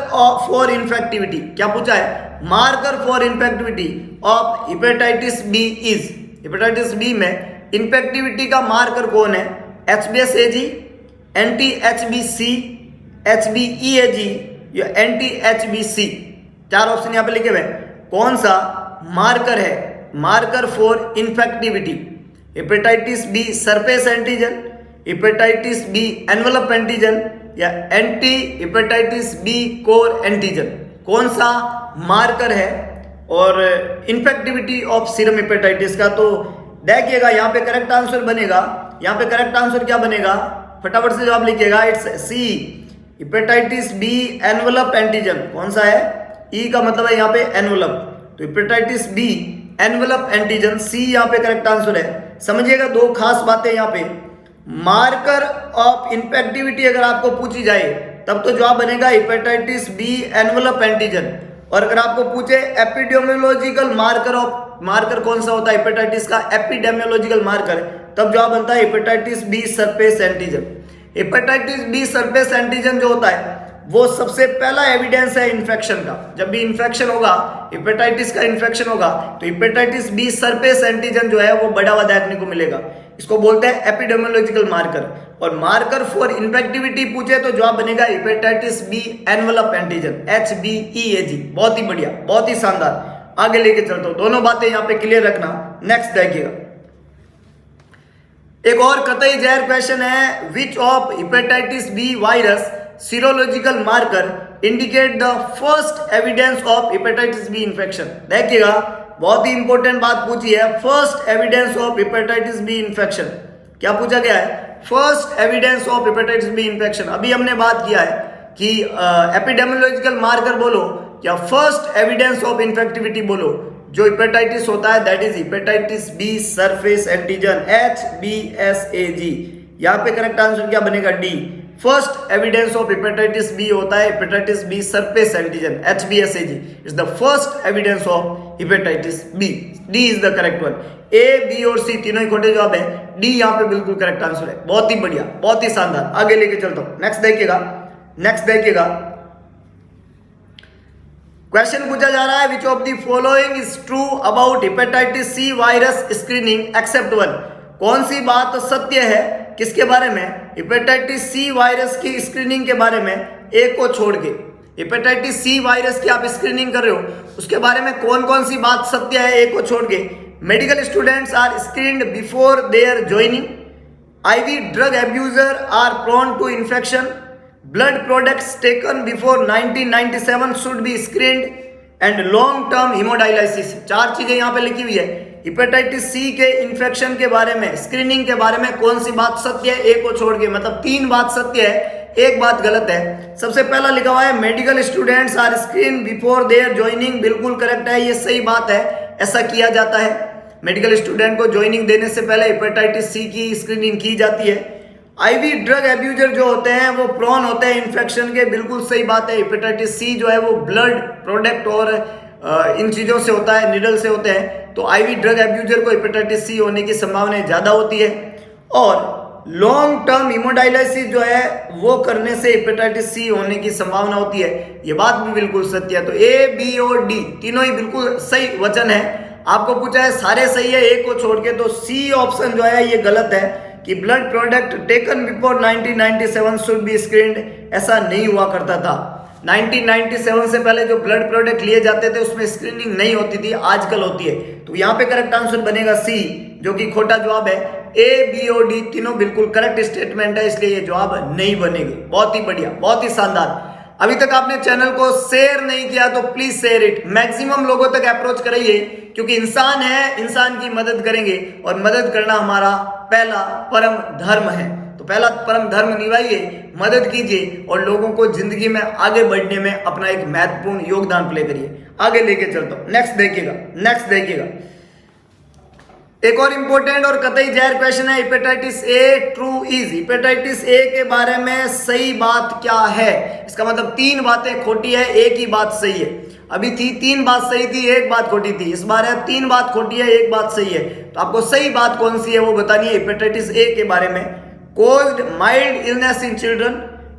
फॉर इन्फेक्टिविटी क्या पूछा है? Marker for infectivity of hepatitis B is. Hepatitis B में इन्फेक्टिविटी का मार्कर कौन है? HBsAg, anti-HBc, HBeAg या anti-HBc। चार ऑप्शन यहां पे लिखे हुए। कौन सा मार्कर है? Marker for infectivity, hepatitis B surface antigen, hepatitis B envelope antigen या anti hepatitis B core antigen. कौन सा मार्कर है और इन्फेक्टिविटी ऑफ सीरम हेपेटाइटिस का? तो देखिएगा यहाँ पे करेक्ट आंसर बनेगा। यहाँ पे करेक्ट आंसर क्या बनेगा? फटाफट से जवाब लिखिएगा। It's C, hepatitis B envelope antigen. कौन सा है? ई का मतलब है यहाँ पे एनवलप, तो हेपेटाइटिस बी एनवलप एंटीजन, सी यहाँ पे करेक्ट आंसर है। समझिएगा दो खास बातें यहाँ पे। मार्कर ऑफ इन्फेक्टिविटी अगर आपको पूछी जाए तब तो जवाब बनेगा हेपेटाइटिस बी एनवलप एंटीजन, और अगर आपको पूछे एपिडेमियोलॉजिकल मार्कर ऑफ, मार्कर कौन सा होता है हेपेटाइटिस का? एपिडेमियोलॉजिकल मार्कर, तब जवाब बनता है hepatitis B surface antigen. Hepatitis B surface antigen जो होता है वो सबसे पहला एविडेंस है इन्फेक्शन का। जब भी इन्फेक्शन होगा, हेपेटाइटिस का इन्फेक्शन होगा, तो हेपेटाइटिस बी सरफेस एंटीजन जो है वो बढ़ा हुआ देखने को मिलेगा। इसको बोलते हैं एपिडेमियोलॉजिकल मार्कर। और मार्कर फॉर इन्फेक्टिविटी पूछे तो जवाब बनेगा hepatitis B envelope antigen, HBeAg। बहुत ही बढ़िया, बहुत ही शानदार। आगे लेके चलता हूं, दोनों बातें यहां पे क्लियर रखना। नेक्स्ट देखिएगा, एक और कतई जहर क्वेश्चन है। Which of hepatitis B virus serological marker indicate the first evidence of hepatitis B infection? देखिएगा बहुत ही इंपॉर्टेंट बात पूछी है। First evidence of hepatitis B infection क्या पूछा गया है? First evidence of hepatitis B infection. अभी हमने बात किया है कि एपिडेमियोलॉजिकल मार्कर बोलो या फर्स्ट एविडेंस ऑफ इन्फेक्टिविटी बोलो। जो हेपेटाइटिस होता है that is hepatitis B surface antigen, HBsAg। यहाँ पे करेक्ट आंसर क्या बनेगा? D, first evidence of hepatitis B होता है hepatitis B surface antigen HBsAg is the first evidence of hepatitis B. D is the correct one. A B और सी तीनों ही खोटे जवाब है, डी यहाँ पे बिल्कुल करेक्ट आंसर है। बहुत ही बढ़िया, बहुत ही शानदार। आगे लेके चलता हूं, नेक्स्ट देखिएगा। क्वेश्चन पूछा जा रहा है which of the following is true about hepatitis C virus screening except one. कौन सी बात सत्य है किसके बारे में? हेपेटाइटिस सी वायरस की स्क्रीनिंग के बारे में, एक को छोड़ के। हेपेटाइटिस सी वायरस की आप स्क्रीनिंग कर रहे हो, उसके बारे में कौन कौन सी बात सत्य है, एक को छोड़ के। Medical students are screened before their joining, IV drug abuser are prone to infection, blood products taken before 1997 should be screened and long term haemodialysis. चार चीजें यहाँ पे लिखी हुई है। हेपेटाइटिस सी के इन्फेक्शन के बारे में, स्क्रीनिंग के बारे में कौन सी बात सत्य है, एक को छोड़ के। मतलब तीन बात सत्य है, एक बात गलत है। सबसे पहला लिखा हुआ है medical students are screen before their joining, बिल्कुल करेक्ट है, ये सही बात है, ऐसा किया जाता है। मेडिकल स्टूडेंट को ज्वाइनिंग देने से पहले हेपेटाइटिस सी की स्क्रीनिंग की जाती है। IV ड्रग एब्यूजर जो होते हैं वो प्रोन होते हैं इन्फेक्शन के, बिल्कुल सही बात है। हेपेटाइटिस सी जो है वो ब्लड प्रोडक्ट और इन चीज़ों से होता है, निडल से होते हैं। तो IV ड्रग एब्यूजर को हेपेटाइटिस सी होने की संभावना ज़्यादा होती है। और लॉन्ग टर्म हीमोडायलिसिस जो है वो करने से हेपेटाइटिस सी होने की संभावना होती है, ये बात भी बिल्कुल सत्य है। तो A, B और D तीनों ही बिल्कुल सही वचन है। आपको पूछा है सारे सही है, एक को छोड़ के, तो C ऑप्शन जो है ये गलत है कि blood product taken before 1997 should be screened, ऐसा नहीं हुआ करता था। 1997 से पहले जो ब्लड प्रोडक्ट लिए जाते थे उसमें स्क्रीनिंग नहीं होती थी, आजकल होती है। तो यहाँ पे करेक्ट आंसर बनेगा C, जो कि खोटा जवाब है। A, B और D तीनों बिल्कुल करेक्ट स्टेटमेंट है, इसलिए ये जवाब नहीं बनेगी। बहुत ही बढ़िया, बहुत ही शानदार। अभी तक आपने चैनल को शेयर नहीं किया तो प्लीज शेयर इट, मैक्सिमम लोगों तक अप्रोच कराइए, क्योंकि इंसान है, इंसान की मदद करेंगे और मदद करना हमारा पहला परम धर्म है। तो पहला परम धर्म निभाइए, मदद कीजिए और लोगों को जिंदगी में आगे बढ़ने में अपना एक महत्वपूर्ण योगदान प्ले करिए। आगे लेके चलता हूं, नेक्स्ट देखिएगा। एक और इंपॉर्टेंट और कतई जाहिर क्वेश्चन है, hepatitis A true is. Hepatitis A के बारे में सही बात क्या है? इसका मतलब तीन बातें खोटी है, एक ही बात सही है। अभी थी तीन बात सही थी, एक बात खोटी थी, इस बार है तीन बात खोटी है, एक बात सही है। तो आपको सही बात कौन सी है वो बतानी है हेपेटाइटिस ए के बारे में। Caused mild illness in children,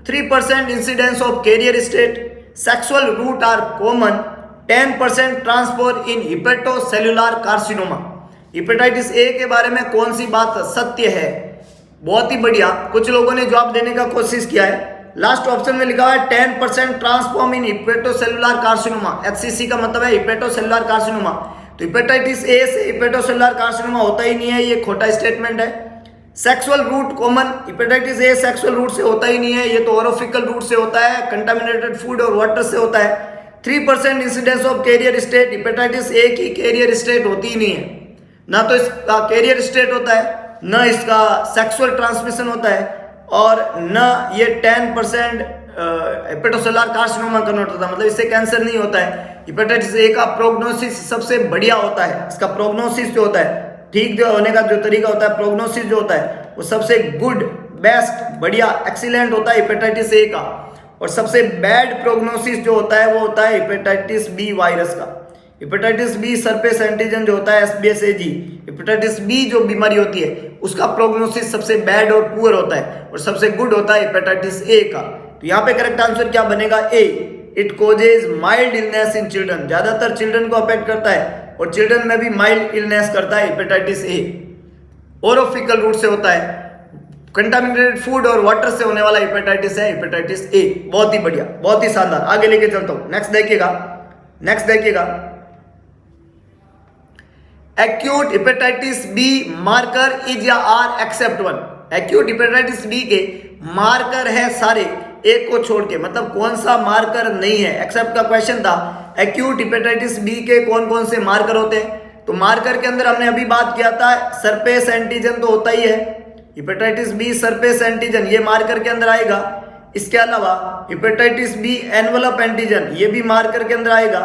3% incidence of carrier state, sexual route are common, 10% transfer in hepatocellular carcinoma. Hepatitis A के बारे में कौन सी बात सत्य है? बहुत ही बढ़िया, कुछ लोगों ने जवाब देने का कोशिश किया है। लास्ट ऑप्शन में लिखा है 10% transform in hepatocellular carcinoma. HCC का मतलब है हिपेटोसेल्युलर कार्सिनोमा। तो हेपेटाइटिस ए से हिपेटोसेल्युलर कार्सिनोमा होता ही नहीं है, ये खोटा स्टेटमेंट है। Sexual route common, hepatitis A sexual route से होता ही नहीं है, ये तो ओरोफिकल रूट से होता है, कंटामिनेटेड फूड और वाटर से होता है। 3% incidence of carrier state, hepatitis A की कैरियर स्टेट होती ही नहीं है, ना तो इसका कैरियर स्टेट होता है, न इसका सेक्सुअल ट्रांसमिशन होता है, और न ये 10% हेपेटोसेल्युलर कार्सिनोमा कन्वर्ट होता है, मतलब इससे कैंसर नहीं होता है। हेपेटाइटिस ए का प्रोग्नोसिस सबसे बढ़िया होता है, इसका प्रोग्नोसिस जो होता है, ठीक जो होने का जो तरीका होता है, प्रोग्नोसिस जो होता है वो सबसे गुड, बेस्ट, बढ़िया, एक्सीलेंट होता है हेपेटाइटिस ए का। और सबसे बैड प्रोग्नोसिस जो होता है वो होता है हेपेटाइटिस बी वायरस का। हेपेटाइटिस बी सरफेस एंटीजन जो होता है HBsAg, हेपेटाइटिस बी जो बीमारी होती है उसका प्रोग्नोसिस सबसे बैड और पुअर होता है, और सबसे गुड होता है हेपेटाइटिस ए का। तो यहाँ पे करेक्ट आंसर क्या बनेगा? A, it causes mild illness in children, ज्यादातर चिल्ड्रन को अफेक्ट करता है, और चिल्ड्रन में भी माइल्ड इलनेस करता है हेपेटाइटिस ए। ओरोफिकल रूट से होता है, कंटामिनेटेड फूड और वाटर से होने वाला हेपेटाइटिस है हेपेटाइटिस ए। बहुत ही बढ़िया, बहुत ही शानदार। आगे लेके चलता हूं, नेक्स्ट देखिएगा। Acute hepatitis B marker is या are except one. Acute hepatitis B के मार्कर है सारे, एक को छोड़ के, मतलब कौन सा मार्कर नहीं है? एक्सेप्ट का क्वेश्चन था। एक्यूट हेपेटाइटिस बी के कौन कौन से मार्कर होते हैं? तो मार्कर के अंदर हमने अभी बात किया था, सरफेस एंटीजन तो होता ही है, हेपेटाइटिस बी सरफेस एंटीजन ये मार्कर के अंदर आएगा। इसके अलावा हेपेटाइटिस बी एनवलप एंटीजन, ये भी मार्कर के अंदर आएगा।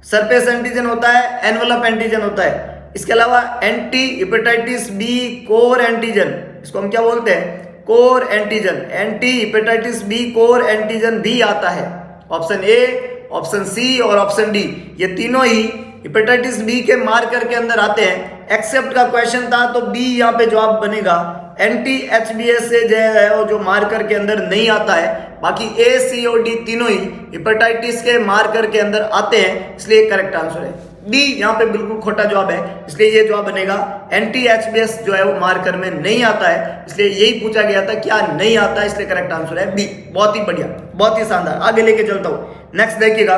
सरफेस एंटीजन होता है, एनवलप एंटीजन होता है। इसके अलावा anti hepatitis B core antigen, इसको हम क्या बोलते हैं? Core antigen, anti hepatitis B core antigen भी आता है। ऑप्शन ए, ऑप्शन सी और ऑप्शन डी, ये तीनों ही हेपेटाइटिस बी के मार्कर के अंदर आते हैं। एक्सेप्ट का क्वेश्चन था तो बी यहाँ पे जवाब बनेगा। एंटी एचबीएस से जो है वो जो मार्कर के अंदर नहीं आता है, बाकी ए सी और डी तीनों ही हेपेटाइटिस के मार्कर के अंदर आते हैं, इसलिए करेक्ट आंसर है बी। यहाँ पे बिल्कुल खोटा जवाब है, इसलिए ये जवाब बनेगा। एंटी एचबीएस जो है वो मार्कर में नहीं आता है, इसलिए यही पूछा गया था क्या नहीं आता है, इसलिए करेक्ट आंसर है बी। बहुत ही बढ़िया, बहुत ही शानदार। आगे लेके चलता हूं, नेक्स्ट देखिएगा,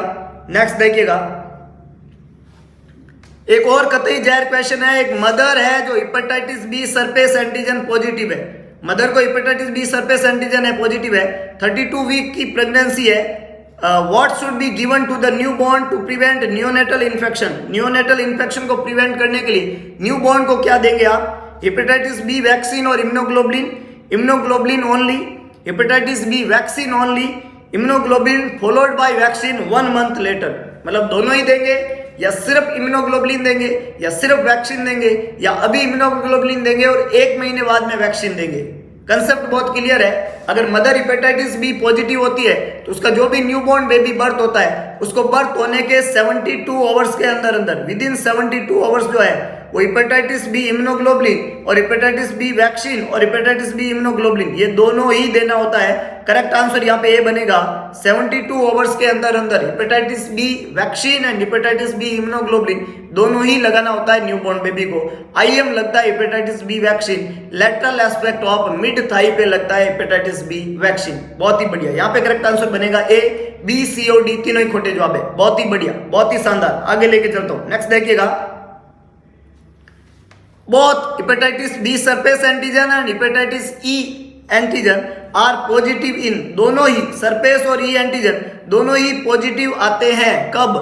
नेक्स्ट देखिएगा। एक और कतई जहर क्वेश्चन है। एक मदर है जो hepatitis B surface antigen positive है, मदर को हेपेटाइटिस बी सरफेस एंटीजन है पॉजिटिव है, 32 वीक की प्रेगनेंसी है। What should be given to the newborn to prevent neonatal infection, neonatal infection को प्रिवेंट करने के लिए न्यू बॉर्न को क्या देंगे आप? हेपेटाइटिस बी वैक्सीन और immunoglobulin, immunoglobulin only, hepatitis B vaccine only, immunoglobulin followed by vaccine 1 month later. मतलब दोनों ही देंगे या सिर्फ इम्यूनोग्लोबुलिन देंगे या सिर्फ वैक्सीन देंगे या अभी इम्यूनोग्लोबुलिन देंगे और 1 महीने बाद में वैक्सीन देंगे। कंसेप्ट बहुत क्लियर है। अगर मदर हेपेटाइटिस बी पॉजिटिव होती है तो उसका जो भी न्यूबॉर्न बेबी बर्थ होता है उसको बर्थ होने के 72 आवर्स के अंदर अंदर विद इन 72 आवर्स जो है वो हेपेटाइटिस बी इम्यूनोग्लोबुलिन और हेपेटाइटिस बी वैक्सीन और हेपेटाइटिस बी इम्यूनोग्लोबुलिन ये दोनों ही देना होता है। करेक्ट आंसर यहाँ पे ए बनेगा। 72 आवर्स के अंदर अंदर hepatitis B vaccine and hepatitis B immunoglobulin दोनों ही लगाना होता है न्यूबॉर्न बेबी को। आईएम लगता है hepatitis B vaccine, lateral aspect of mid thigh पे लगता है हेपेटाइटिस बी वैक्सीन। बहुत ही बढ़िया, यहाँ पे करेक्ट आंसर बनेगा ए, बी, सी और डी तीनों ही खोटे जवाब है। बहुत ही बढ़िया, बहुत ही शानदार। आगे लेके चलता हूं, नेक्स्ट देखिएगा। बहुत hepatitis B surface antigen and hepatitis E antigen are positive इन, दोनों ही सरफेस और ई एंटीजन दोनों ही पॉजिटिव आते हैं कब?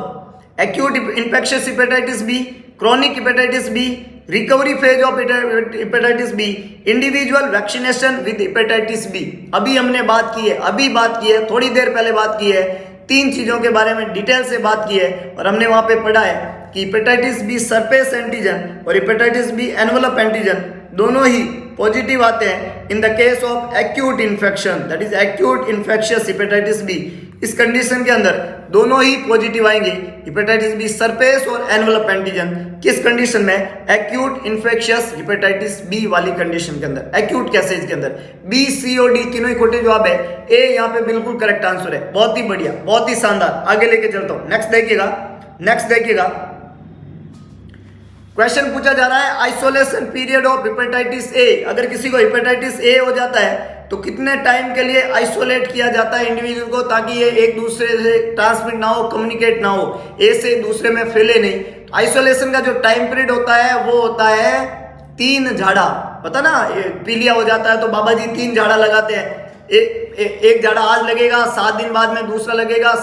Acute infectious hepatitis B, chronic hepatitis B, recovery phase of hepatitis B, individual vaccination with hepatitis B. अभी हमने बात की है, अभी बात की है, थोड़ी देर पहले बात की है, 3 चीजों के बारे में डिटेल से बात की है और हमने वहां पे पढ़ा है कि हेपेटाइटिस बी सरफेस एंटीजन और हेपेटाइटिस बी एनवेलप एंटीजन दोनों ही पॉजिटिव आते हैं in the case of acute infection, that is acute infectious hepatitis B. इस कंडीशन के अंदर दोनों ही पॉजिटिव आएंगे, हेपेटाइटिस बी सरफेस और एनवेलप एंटीजन। किस कंडीशन में? एक्यूट इन्फेक्शियस हेपेटाइटिस बी वाली कंडीशन के अंदर, एक्यूट केसेज के अंदर। बी, सी और डी तीनों ही खोटे जवाब है, ए यहाँ पे बिल्कुल करेक्ट आंसर है। बहुत ही बढ़िया, बहुत ही शानदार। आगे लेके चलता हूं, नेक्स्ट देखिएगा, नेक्स्ट देखिएगा। क्वेश्चन पूछा जा रहा है आइसोलेशन पीरियड ऑफ हेपेटाइटिस ए। अगर किसी को हेपेटाइटिस ए हो जाता है तो कितने टाइम के लिए आइसोलेट किया जाता है इंडिविजुअल को, ताकि ये एक दूसरे से ट्रांसमिट ना हो, कम्युनिकेट ना हो, ए से दूसरे में फैले नहीं। आइसोलेशन का जो टाइम पीरियड होता है वो होता है 3 झाड़ा। पता ना, पीलिया हो जाता है तो बाबा जी 3 झाड़ा लगाते हैं। एक झाड़ा आज लगेगा, 7 दिन बाद में दूसरा लगेगा,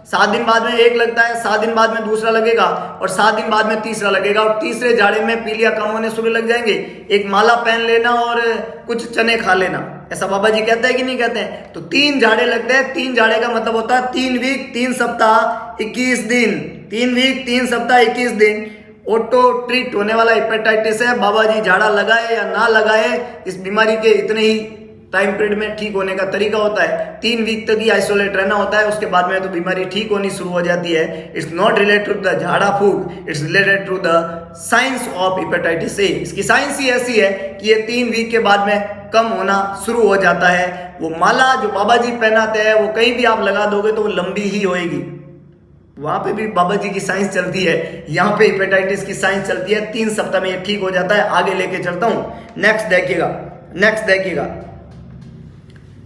7 दिन बाद में एक लगता है, 7 दिन बाद में दूसरा लगेगा और 7 दिन बाद में तीसरा लगेगा और तीसरे झाड़े में पीलिया कम होने शुरू लग जाएंगे। एक माला पहन लेना और कुछ चने खा लेना, ऐसा बाबा जी कहते हैं कि नहीं कहते हैं? तो 3 झाड़े लगते हैं। 3 झाड़े का मतलब होता है 3 वीक 3 सप्ताह 21 दिन, 3 वीक 3 सप्ताह 21 दिन। ऑटो ट्रीट होने वाला हेपेटाइटिस है, बाबा जी झाड़ा लगाए या ना लगाए, इस बीमारी के इतने ही टाइम पीरियड में ठीक होने का तरीका होता है। 3 वीक तक ही आइसोलेट रहना होता है, उसके बाद में तो बीमारी ठीक होनी शुरू हो जाती है। It's not related to the झाड़ा फूक, it's related to the science of hepatitis A. इसकी साइंस ही ऐसी है कि ये 3 वीक के बाद में कम होना शुरू हो जाता है। वो माला जो बाबा जी पहनाते हैं वो कहीं भी आप लगा दोगे तो वो लंबी ही होएगी। वहां पे भी बाबा जी की साइंस चलती है, यहाँ पे हेपेटाइटिस की साइंस चलती है। 3 सप्ताह में ये ठीक हो जाता है। आगे लेके चलता हूं, नेक्स्ट देखिएगा, नेक्स्ट देखिएगा।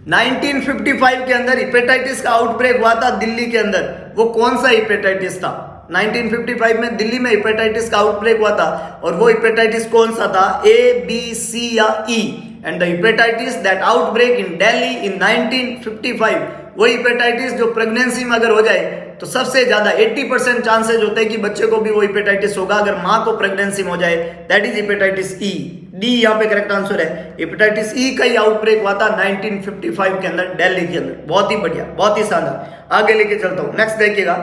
1955 के अंदर हेपेटाइटिस का आउटब्रेक हुआ था दिल्ली के अंदर। वो कौन सा हेपेटाइटिस था? 1955 में दिल्ली में हेपेटाइटिस का आउटब्रेक हुआ था और वो हेपेटाइटिस कौन सा था? ए, बी, सी या E? And the hepatitis that outbreak in Delhi in 1955, वो हेपेटाइटिस जो प्रेगनेंसी में अगर हो जाए तो सबसे ज्यादा 80% चांसेज होते हैं कि बच्चे को भी वो हेपेटाइटिस होगा अगर मां को प्रेगनेंसी में हो जाए। That is hepatitis E. D यहाँ पे करेक्ट आंसर है। हेपेटाइटिस ई का ही आउटब्रेक हुआ था 1955 के अंदर दिल्ली के अंदर। बहुत ही बढ़िया, बहुत ही शानदार। आगे लेके चलता हूँ, नेक्स्ट देखिएगा,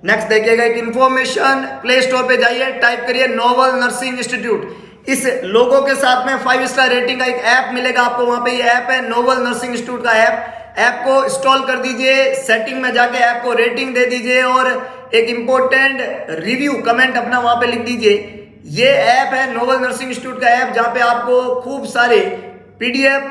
नेक्स्ट देखिएगा। एक इंफॉर्मेशन प्ले स्टोर पे जाइए, टाइप करिए नोवल नर्सिंग इंस्टीट्यूट। इस लोगो के साथ में 5 स्टार रेटिंग का एक ऐप मिलेगा आपको। वहां पे ये ऐप है नोबल नर्सिंग इंस्टीट्यूट का ऐप को इंस्टॉल कर दीजिए, सेटिंग में जाके ऐप को रेटिंग दे दीजिए और एक इंपॉर्टेंट रिव्यू कमेंट अपना वहां पे लिख दीजिए। ये ऐप है नोबल नर्सिंग इंस्टीट्यूट का ऐप, जहां पे आपको खूब सारे PDF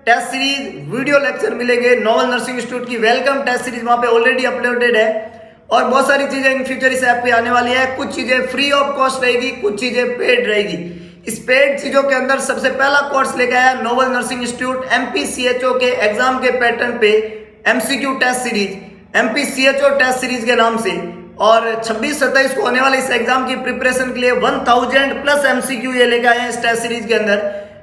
test series video lecture मिलेंगे। नोबल नर्सिंग इंस्टीट्यूट की वेलकम टेस्ट सीरीज वहां पे ऑलरेडी अपलोडेड है और बहुत सारी चीजें इन फ्यूचर इस ऐप पे आने वाली है। कुछ चीजें फ्री ऑफ कॉस्ट रहेगी, कुछ चीजें पेड रहेगी। इस पेड चीजों के अंदर सबसे पहला कोर्स लेके आया नोबल नर्सिंग इंस्टीट्यूट MPCHO के एग्जाम के पैटर्न पे MCQ test series, MPCHO test series के नाम से। और 26-27 को होने वाले इस एग्जाम की प्रिपरेशन के लिए 1000 प्लस MCQ ये लेके आए हैं इस टेस्ट सीरीज के अंदर,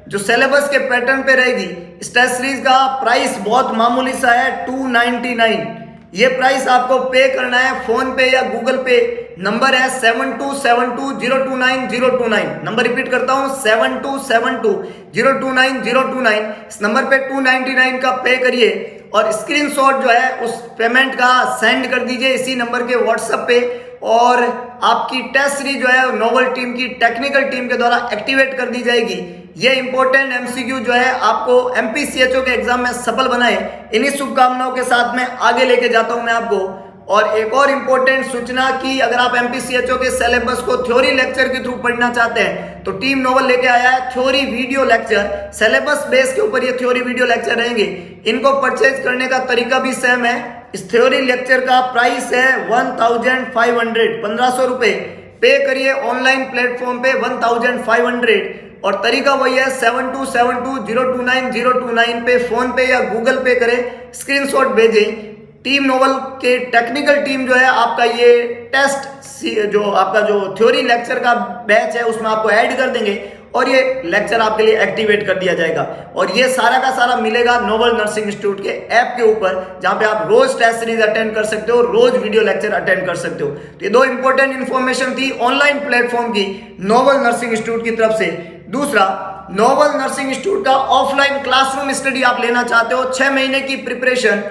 जो सिलेबस के पैटर्न पे रहेगी। इस टेस्ट सीरीज का प्राइस बहुत मामूली सा है, 299। ये प्राइस आपको पे करना है फोन पे या गूगल पे। नंबर है 7272029029। नंबर रिपीट करता हूं 7272029029। इस नंबर पे 299 का पे करिए और स्क्रीनशॉट जो है उस पेमेंट का सेंड कर दीजिए इसी नंबर के व्हाट्सएप पे। और आपकी टेस्ट सीरीज जो है नोबल टीम की टेक्निकल टीम के द्वारा एक्टिवेट कर दी जाएगी। ये इंपॉर्टेंट MCQ जो है आपको MPCHO के एग्जाम में सफल बनाए, इन्हीं शुभकामनाओं के साथ में आगे लेके जाता हूं मैं आपको। और एक और इंपॉर्टेंट सूचना कि अगर आप MPCHO के सिलेबस को थ्योरी लेक्चर के थ्रू पढ़ना चाहते हैं तो टीम नोबल लेके आया है theory video lecture. Syllabus base के ऊपर ये थ्योरी वीडियो लेक्चर रहेंगे। इनको परचेज करने का तरीका भी सेम है। इस थ्योरी लेक्चर का प्राइस है 1500 रुपए। पे करिए ऑनलाइन प्लेटफॉर्म पे 1500 और तरीका वही है 7272029029 पे फोन पे या गूगल पे करें, स्क्रीनशॉट भेजें। टीम नोबल के टेक्निकल टीम जो है आपका ये टेस्ट जो आपका जो थ्योरी लेक्चर का बैच है उसमें आपको ऐड कर देंगे और ये लेक्चर आपके लिए एक्टिवेट कर दिया जाएगा। और ये सारा का सारा मिलेगा नोबल नर्सिंग इंस्टीट्यूट के ऐप के ऊपर, जहां पे आप रोज टेस्ट सीरीज अटेंड कर सकते हो, रोज वीडियो लेक्चर अटेंड कर सकते हो। तो ये दो इंपॉर्टेंट इंफॉर्मेशन थी ऑनलाइन प्लेटफॉर्म की नोबल नर्सिंग इंस्टीट्यूट की तरफ से। दूसरा, नोबल नर्सिंग इंस्टीट्यूट का ऑफलाइन क्लासरूम स्टडी आप लेना चाहते हो, 6 महीने की प्रिपरेशन,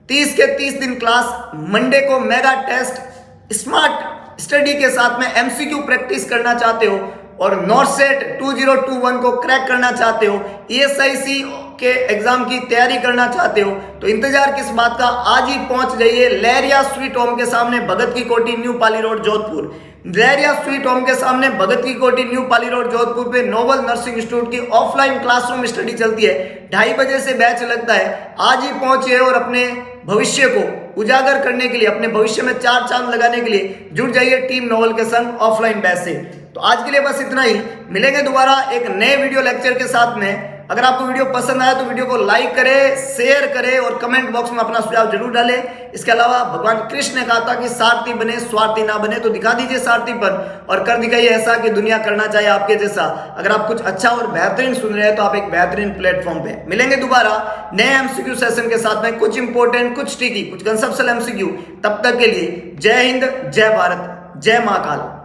30 के 30 दिन क्लास, मंडे को मेगा टेस्ट, स्मार्ट स्टडी के साथ में MCQ प्रैक्टिस करना चाहते हो और नॉर्सेट 2021 को क्रैक करना चाहते हो, ESIC के एग्जाम की तैयारी करना चाहते हो, तो इंतजार किस बात का, आज ही पहुंच जाइए लहरिया स्वीट होम के सामने, भगत की कोठी, न्यू पाली रोड, जोधपुर। लहरिया स्वीट होम के सामने, भगत की कोठी, न्यू पाली रोड, जोधपुर पे नोबल नर्सिंग इंस्टीट्यूट की ऑफलाइन क्लासरूम स्टडी चलती है। 2:30 बजे से बैच लगता है। आज ही पहुंचिए और अपने भविष्य को उजागर करने के लिए, अपने भविष्य में 4 चांद लगाने के लिए जुड़ जाइए टीम नोबल के संग ऑफलाइन बैच से। तो आज के लिए बस इतना ही, मिलेंगे दोबारा एक नए वीडियो लेक्चर के साथ में। अगर आपको वीडियो पसंद आया तो वीडियो को लाइक करें, शेयर करें और कमेंट बॉक्स में अपना सुझाव जरूर डालें। इसके अलावा भगवान कृष्ण ने कहा था कि सारथी बने स्वार्थी ना बने, तो दिखा दीजिए सारथीपन और कर दिखाइए ऐसा कि दुनिया करना चाहिए आपके जैसा। अगर आप कुछ अच्छा और बेहतरीन सुन रहे हैं तो आप एक बेहतरीन प्लेटफॉर्म पे। मिलेंगे दोबारा नए MCQ सेशन के साथ में, कुछ इंपॉर्टेंट, कुछ ट्रिकी, कुछ कंसेप्चुअल MCQ। तब तक के लिए जय हिंद, जय भारत, जय महाकाल।